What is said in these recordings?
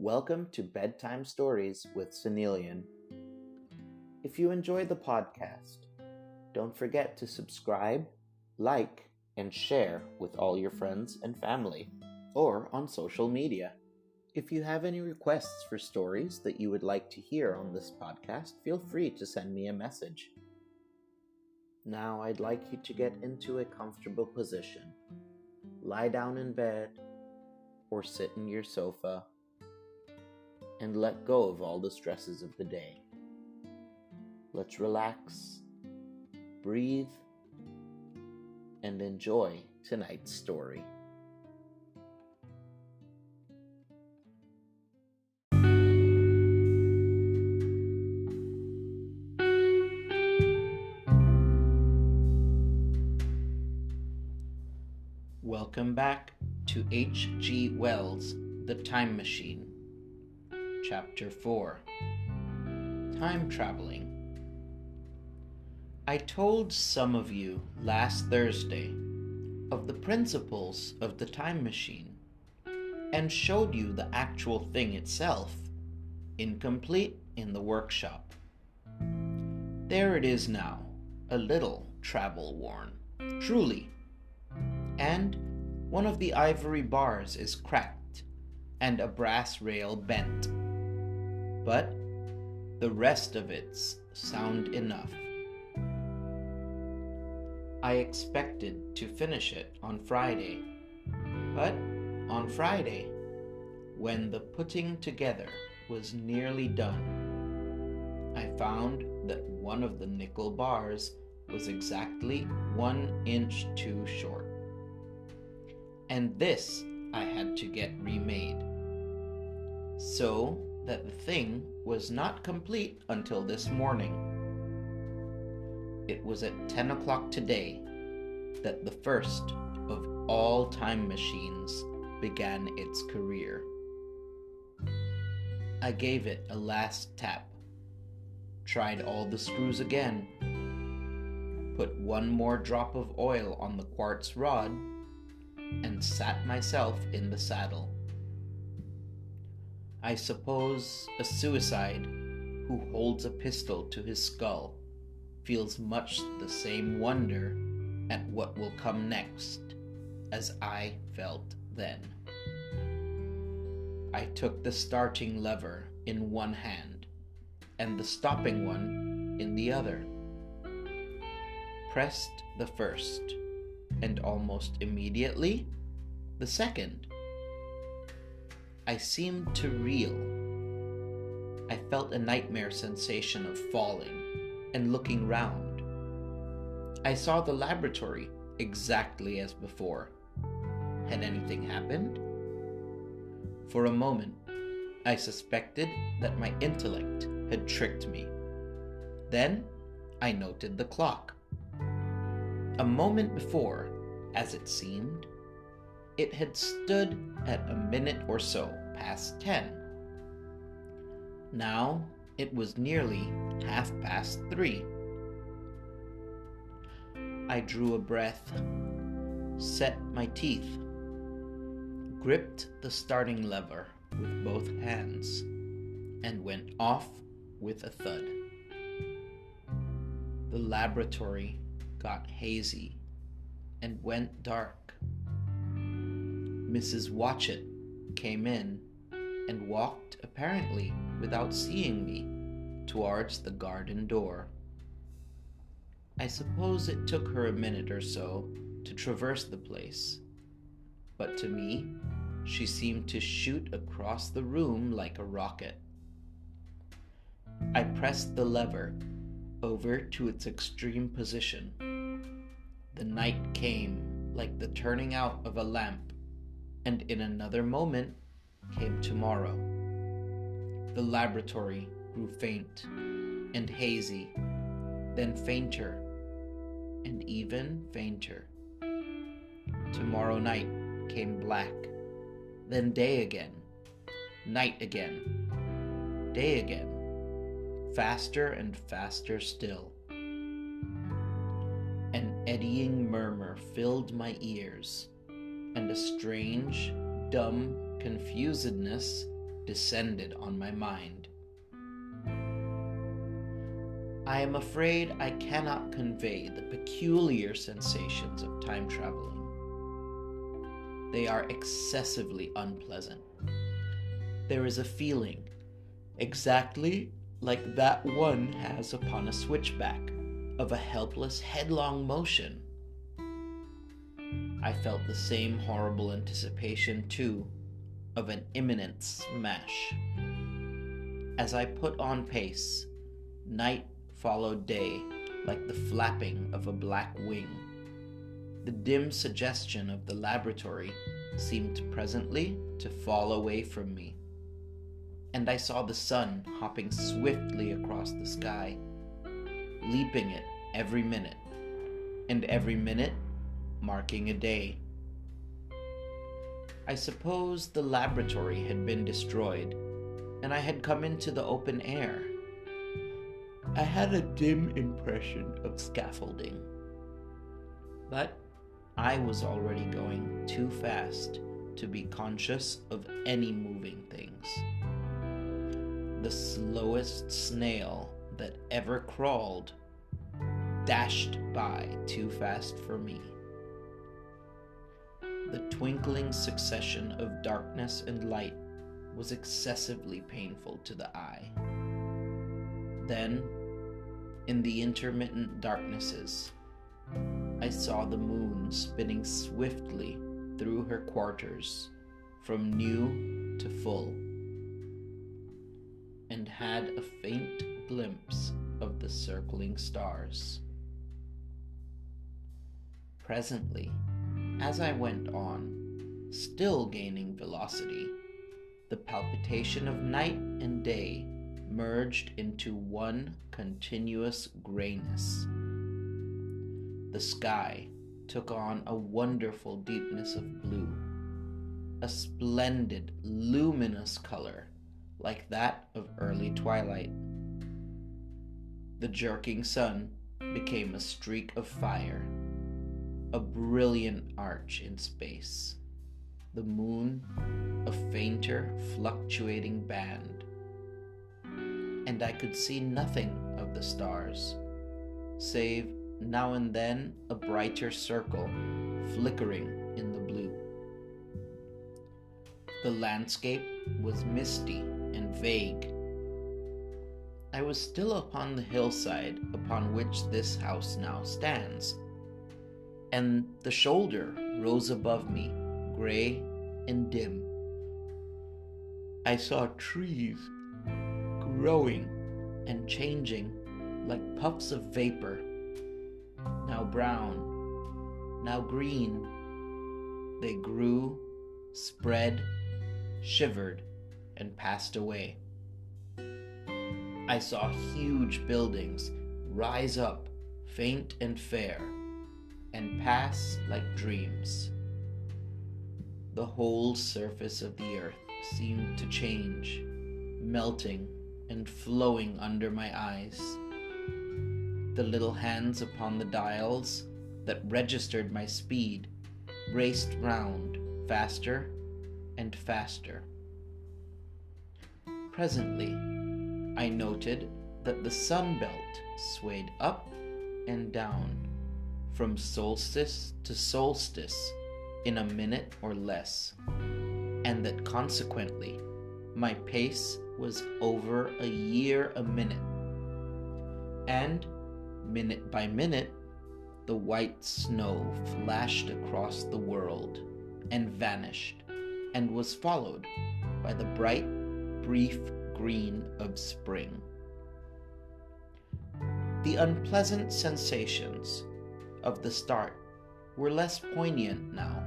Welcome to Bedtime Stories with Sonneillon. If you enjoy the podcast, don't forget to subscribe, like, and share with all your friends and family, or on social media. If you have any requests for stories that you would like to hear on this podcast, feel free to send me a message. Now I'd like you to get into a comfortable position. Lie down in bed or sit in your sofa and let go of all the stresses of the day. Let's relax, breathe, and enjoy tonight's story. Welcome back to H.G. Wells' The Time Machine. Chapter 4. Time Traveling. I told some of you last Thursday of the principles of the time machine and showed you the actual thing itself, incomplete in the workshop. There it is now, a little travel-worn, truly. And one of the ivory bars is cracked and a brass rail bent. But the rest of it's sound enough. I expected to finish it on Friday, but on Friday, when the putting together was nearly done, I found that one of the nickel bars was exactly 1 inch too short. And this I had to get remade, so that the thing was not complete until this morning. It was at 10 o'clock today that the first of all time machines began its career. I gave it a last tap, tried all the screws again, put one more drop of oil on the quartz rod, and sat myself in the saddle. I suppose a suicide who holds a pistol to his skull feels much the same wonder at what will come next as I felt then. I took the starting lever in one hand and the stopping one in the other, pressed the first, and almost immediately the second. I seemed to reel. I felt a nightmare sensation of falling and looking round. I saw the laboratory exactly as before. Had anything happened? For a moment, I suspected that my intellect had tricked me. Then I noted the clock. A moment before, as it seemed, it had stood at a minute or so past 10. Now it was nearly 3:30. I drew a breath, set my teeth, gripped the starting lever with both hands, and went off with a thud. The laboratory got hazy and went dark. Mrs. Watchett came in and walked, apparently without seeing me, towards the garden door. I suppose it took her a minute or so to traverse the place, but to me, she seemed to shoot across the room like a rocket. I pressed the lever over to its extreme position. The night came like the turning out of a lamp, and in another moment came tomorrow. The laboratory grew faint and hazy, then fainter and even fainter. Tomorrow night came black, then day again, night again, day again, faster and faster still. An eddying murmur filled my ears, and a strange, dumb confusedness descended on my mind. I am afraid I cannot convey the peculiar sensations of time traveling. They are excessively unpleasant. There is a feeling, exactly like that one has upon a switchback, of a helpless headlong motion. I felt the same horrible anticipation, too, of an imminent smash. As I put on pace, night followed day like the flapping of a black wing. The dim suggestion of the laboratory seemed presently to fall away from me, and I saw the sun hopping swiftly across the sky, leaping it every minute, and every minute marking a day. I suppose the laboratory had been destroyed, and I had come into the open air. I had a dim impression of scaffolding, but I was already going too fast to be conscious of any moving things. The slowest snail that ever crawled dashed by too fast for me. The twinkling succession of darkness and light was excessively painful to the eye. Then, in the intermittent darknesses, I saw the moon spinning swiftly through her quarters from new to full, and had a faint glimpse of the circling stars. Presently, as I went on, still gaining velocity, the palpitation of night and day merged into one continuous grayness. The sky took on a wonderful deepness of blue, a splendid, luminous color like that of early twilight. The jerking sun became a streak of fire, a brilliant arch in space, the moon a fainter, fluctuating band, and I could see nothing of the stars, save now and then a brighter circle flickering in the blue. The landscape was misty and vague. I was still upon the hillside upon which this house now stands, and the shoulder rose above me, gray and dim. I saw trees growing and changing like puffs of vapor, now brown, now green. They grew, spread, shivered, and passed away. I saw huge buildings rise up, faint and fair, and pass like dreams. The whole surface of the earth seemed to change, melting and flowing under my eyes. The little hands upon the dials that registered my speed raced round faster and faster. Presently, I noted that the sun belt swayed up and down, from solstice to solstice, in a minute or less, and that consequently my pace was over a year a minute, and minute by minute the white snow flashed across the world and vanished, and was followed by the bright, brief green of spring. The unpleasant sensations of the start were less poignant now.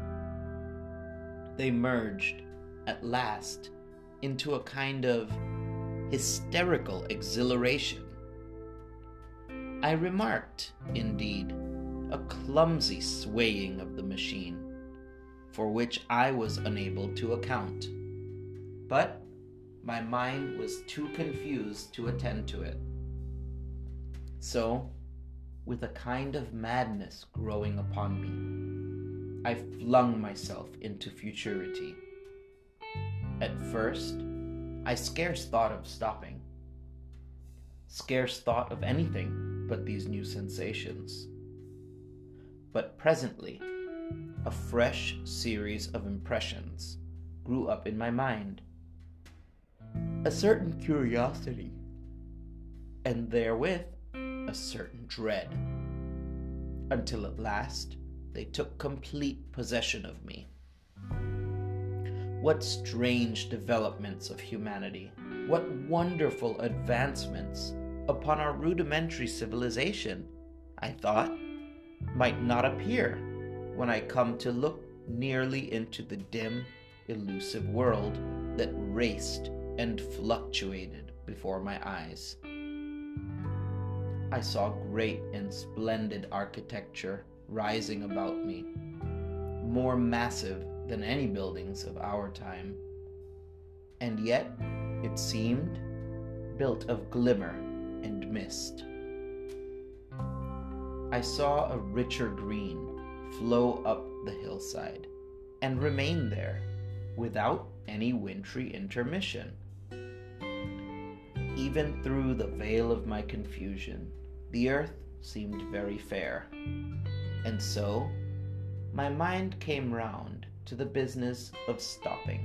They merged, at last, into a kind of hysterical exhilaration. I remarked, indeed, a clumsy swaying of the machine, for which I was unable to account, but my mind was too confused to attend to it. So, with a kind of madness growing upon me, I flung myself into futurity. At first, I scarce thought of stopping, scarce thought of anything but these new sensations. But presently, a fresh series of impressions grew up in my mind. A certain curiosity, and therewith a certain dread, until at last they took complete possession of me. What strange developments of humanity, what wonderful advancements upon our rudimentary civilization, I thought, might not appear when I come to look nearly into the dim, elusive world that raced and fluctuated before my eyes. I saw great and splendid architecture rising about me, more massive than any buildings of our time, and yet it seemed built of glimmer and mist. I saw a richer green flow up the hillside and remain there without any wintry intermission. Even through the veil of my confusion, the earth seemed very fair, and so my mind came round to the business of stopping.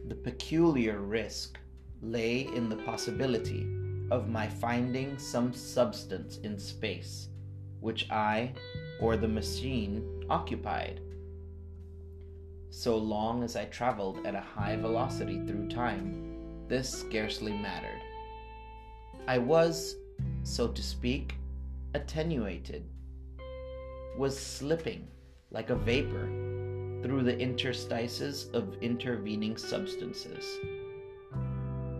The peculiar risk lay in the possibility of my finding some substance in space which I or the machine occupied. So long as I traveled at a high velocity through time, this scarcely mattered. I was, so to speak, attenuated, was slipping like a vapor through the interstices of intervening substances.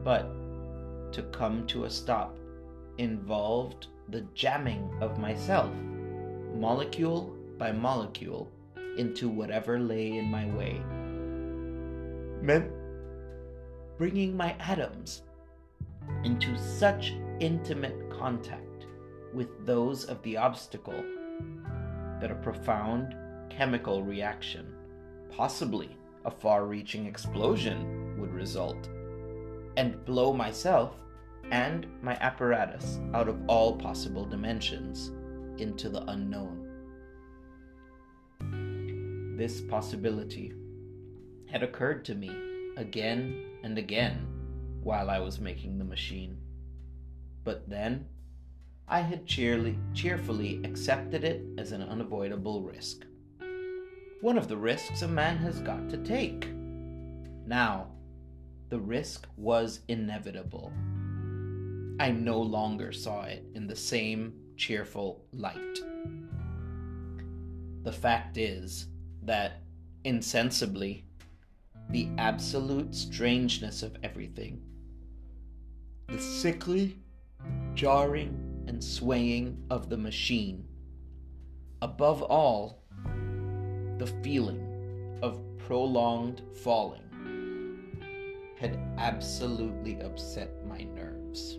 But to come to a stop involved the jamming of myself, molecule by molecule, into whatever lay in my way, meant bringing my atoms into such intimate contact with those of the obstacle that a profound chemical reaction, possibly a far-reaching explosion, would result, and blow myself and my apparatus out of all possible dimensions into the unknown. This possibility had occurred to me again and again while I was making the machine, but then I had cheerfully accepted it as an unavoidable risk. One of the risks a man has got to take. Now, the risk was inevitable. I no longer saw it in the same cheerful light. The fact is that, insensibly, the absolute strangeness of everything, the sickly, jarring, and swaying of the machine, above all, the feeling of prolonged falling, had absolutely upset my nerves.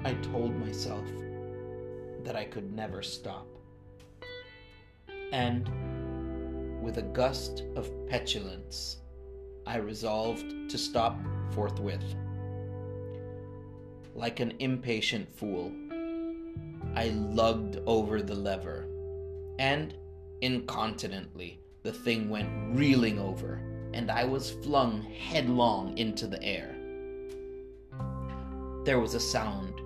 I told myself that I could never stop, and with a gust of petulance, I resolved to stop forthwith. Like an impatient fool, I lugged over the lever, and incontinently the thing went reeling over, and I was flung headlong into the air. There was a sound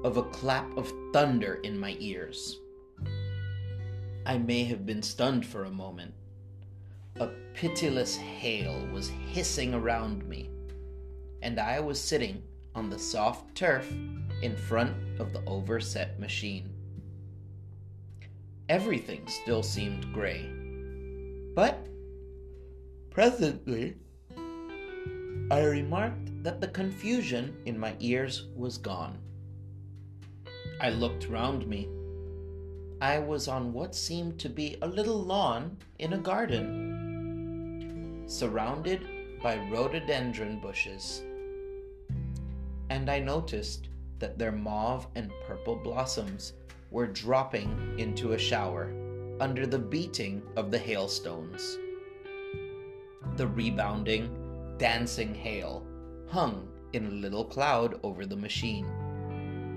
of a clap of thunder in my ears. I may have been stunned for a moment. A pitiless hail was hissing around me, and I was sitting on the soft turf in front of the overset machine. Everything still seemed gray, but presently I remarked that the confusion in my ears was gone. I looked round me. I was on what seemed to be a little lawn in a garden, surrounded by rhododendron bushes, and I noticed that their mauve and purple blossoms were dropping into a shower under the beating of the hailstones. The rebounding, dancing hail hung in a little cloud over the machine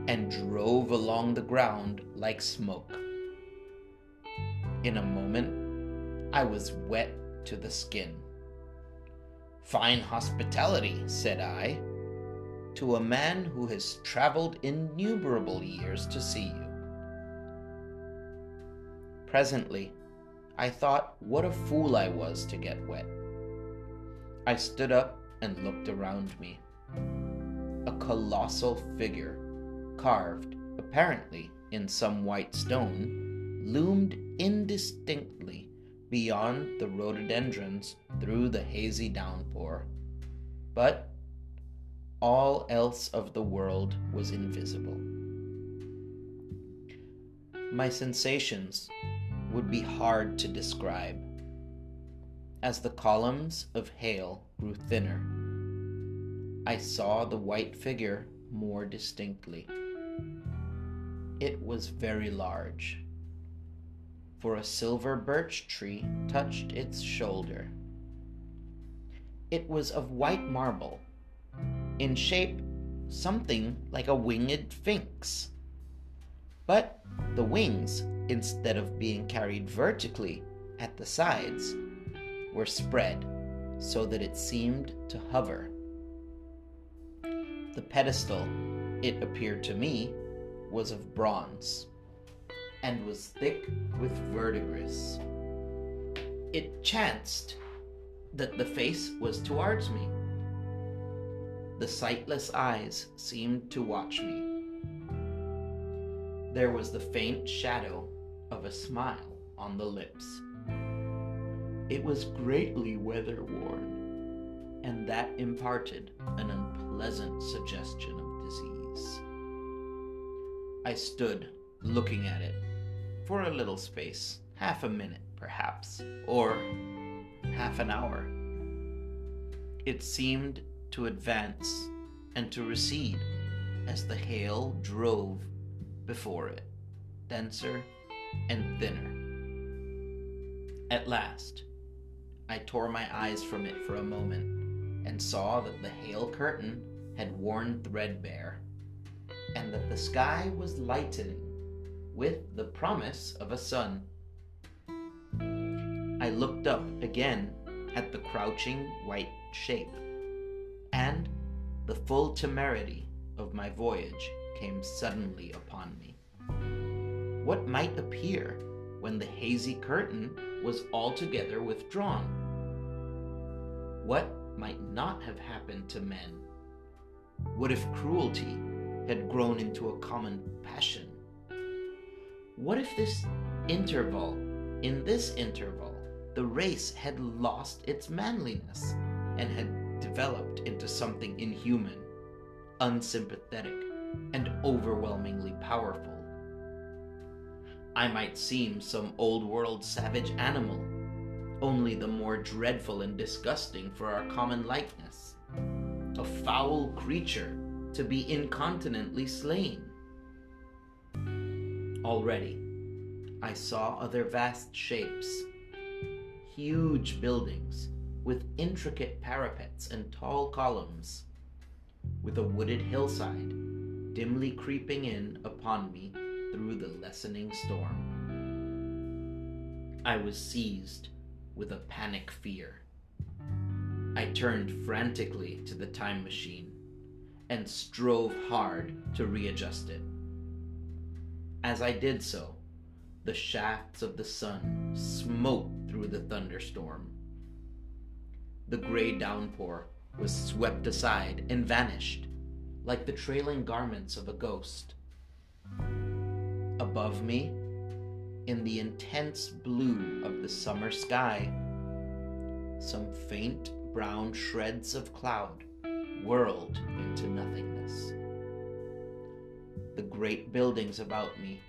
and drove along the ground like smoke. In a moment, I was wet to the skin. "Fine hospitality," said I, "to a man who has traveled innumerable years to see you." Presently, I thought what a fool I was to get wet. I stood up and looked around me. A colossal figure, carved apparently in some white stone, loomed indistinctly beyond the rhododendrons through the hazy downpour. But all else of the world was invisible. My sensations would be hard to describe. As the columns of hail grew thinner, I saw the white figure more distinctly. It was very large, for a silver birch tree touched its shoulder. It was of white marble, in shape something like a winged sphinx. But the wings, instead of being carried vertically at the sides, were spread so that it seemed to hover. The pedestal, it appeared to me, was of bronze and was thick with verdigris. It chanced that the face was towards me. The sightless eyes seemed to watch me. There was the faint shadow of a smile on the lips. It was greatly weather-worn, and that imparted an unpleasant suggestion of disease. I stood looking at it for a little space, half a minute perhaps, or half an hour. It seemed to advance and to recede as the hail drove before it, denser and thinner. At last, I tore my eyes from it for a moment and saw that the hail curtain had worn threadbare, and that the sky was lightening with the promise of a sun. I looked up again at the crouching white shape, and the full temerity of my voyage came suddenly upon me. What might appear when the hazy curtain was altogether withdrawn? What might not have happened to men? What if cruelty had grown into a common passion? What if in this interval, the race had lost its manliness and had developed into something inhuman, unsympathetic, and overwhelmingly powerful? I might seem some old-world savage animal, only the more dreadful and disgusting for our common likeness. A foul creature to be incontinently slain. Already, I saw other vast shapes, huge buildings with intricate parapets and tall columns, with a wooded hillside dimly creeping in upon me through the lessening storm. I was seized with a panic fear. I turned frantically to the time machine and strove hard to readjust it. As I did so, the shafts of the sun smote through the thunderstorm. The gray downpour was swept aside and vanished, like the trailing garments of a ghost. Above me, in the intense blue of the summer sky, some faint brown shreds of cloud whirled into nothingness. The great buildings about me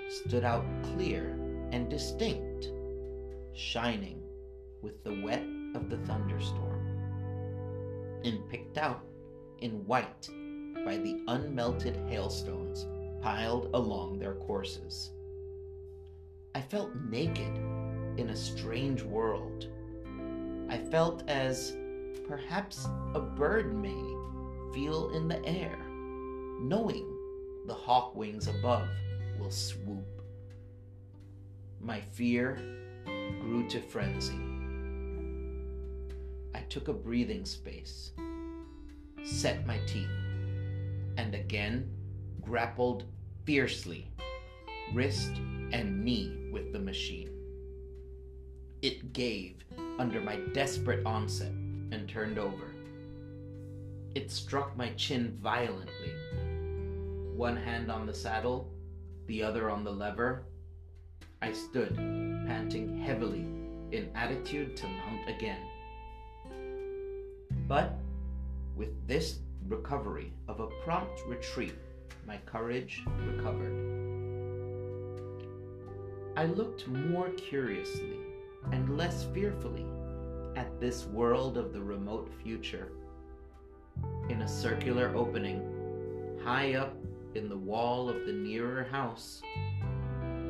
stood out clear and distinct, shining with the wet of the thunderstorm, and picked out in white by the unmelted hailstones piled along their courses. I felt naked in a strange world, I felt as perhaps a bird may feel in the air, knowing the hawk wings above will swoop. My fear grew to frenzy. I took a breathing space, set my teeth, and again grappled fiercely, wrist and knee with the machine. It gave under my desperate onset and turned over. It struck my chin violently. One hand on the saddle, the other on the lever. I stood, panting heavily, in attitude to mount again. But with this recovery of a prompt retreat, my courage recovered. I looked more curiously and less fearfully at this world of the remote future. In a circular opening, high up in the wall of the nearer house,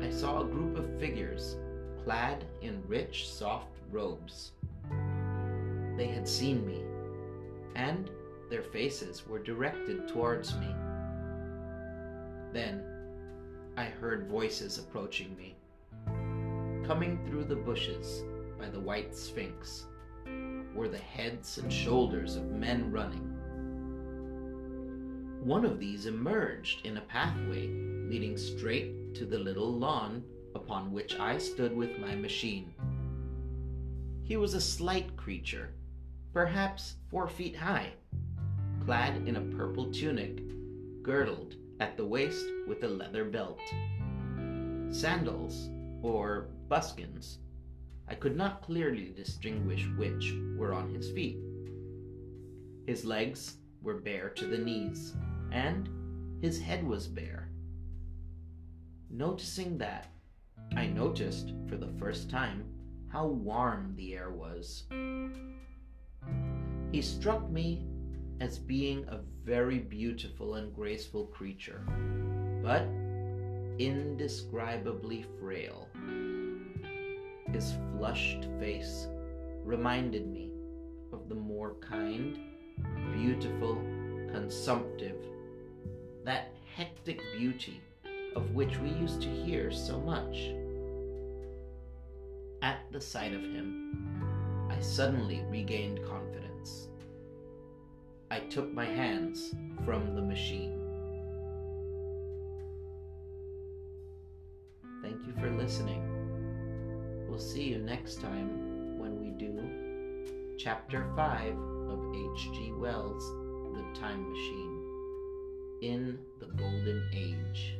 I saw a group of figures clad in rich, soft robes. They had seen me, and their faces were directed towards me. Then I heard voices approaching me. Coming through the bushes by the white sphinx were the heads and shoulders of men running. One of these emerged in a pathway leading straight to the little lawn upon which I stood with my machine. He was a slight creature, perhaps 4 feet high, clad in a purple tunic, girdled at the waist with a leather belt. Sandals, or buskins, I could not clearly distinguish which, were on his feet. His legs were bare to the knees, and his head was bare. Noticing that, I noticed for the first time how warm the air was. He struck me as being a very beautiful and graceful creature, but indescribably frail. His flushed face reminded me of the more kind, beautiful, consumptive, that hectic beauty of which we used to hear so much. At the sight of him, I suddenly regained confidence. I took my hands from the machine. Thank you for listening. We'll see you next time when we do Chapter 5 of H.G. Wells' The Time Machine, in the Golden Age.